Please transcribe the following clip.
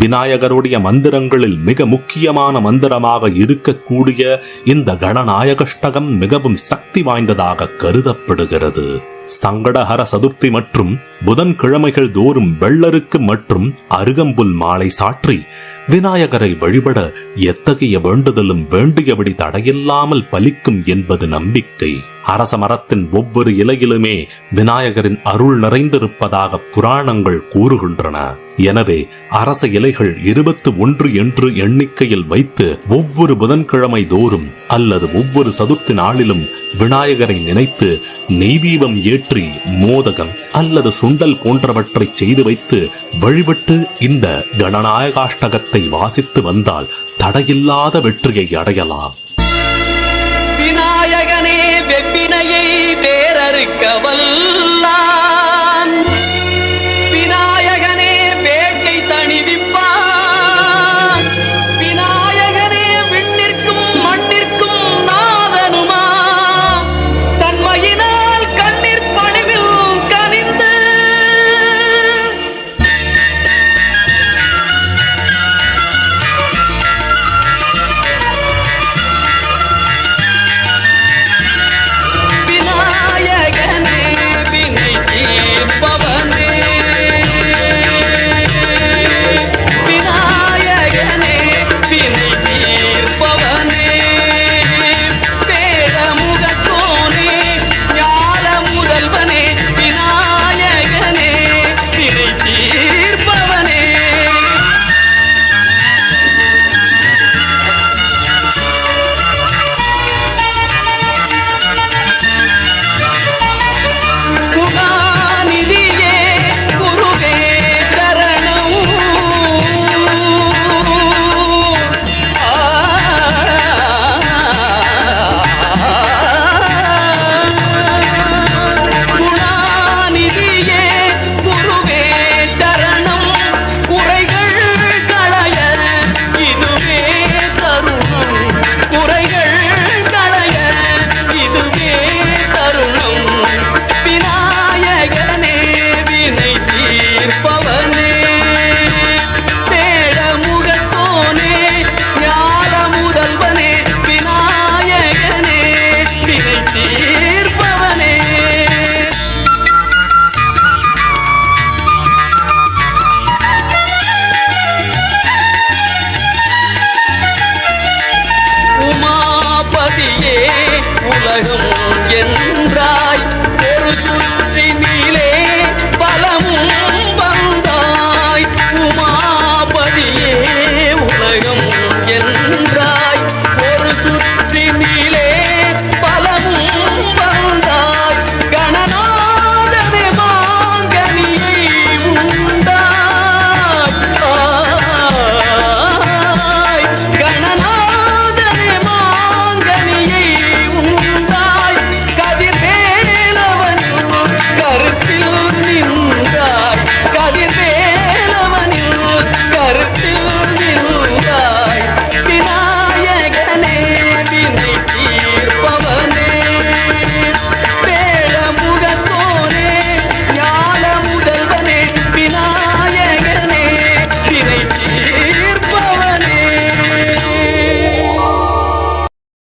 விநாயகருடைய மந்திரங்களில் மிக முக்கியமான மந்திரமாக இருக்கக்கூடிய இந்த கணநாயகாஷ்டகம் மிகவும் சக்தி வாய்ந்ததாக கருதப்படுகிறது. சங்கடஹர சதுர்த்தி மற்றும் புதன்கிழமைகள் தோறும் வெள்ளருக்கு மற்றும் அருகம்புல் மாலை சாற்றி விநாயகரை வழிபட எத்தகைய வேண்டுதலும் வேண்டியபடி தடையில்லாமல் பலிக்கும் என்பது நம்பிக்கை. அரச மரத்தின் ஒவ்வொரு இலையிலுமே விநாயகரின் அருள் நிறைந்திருப்பதாக புராணங்கள் கூறுகின்றன. எனவே அரச இலைகள் 21 என்று எண்ணிக்கையில் வைத்து ஒவ்வொரு புதன்கிழமை தோறும் அல்லது ஒவ்வொரு சதுர்த்தி நாளிலும் விநாயகரை நினைத்து நெய்தீபம் ஏற்றி மோதகம் அல்லது சுண்டல் போன்றவற்றை செய்து வைத்து வழிபட்டு இந்த கணநாயகாஷ்டகத்தை வாசித்து வந்தால் தடையில்லாத வெற்றியை அடையலாம். விநாயகனே வெப்பினையை வேறறுக்க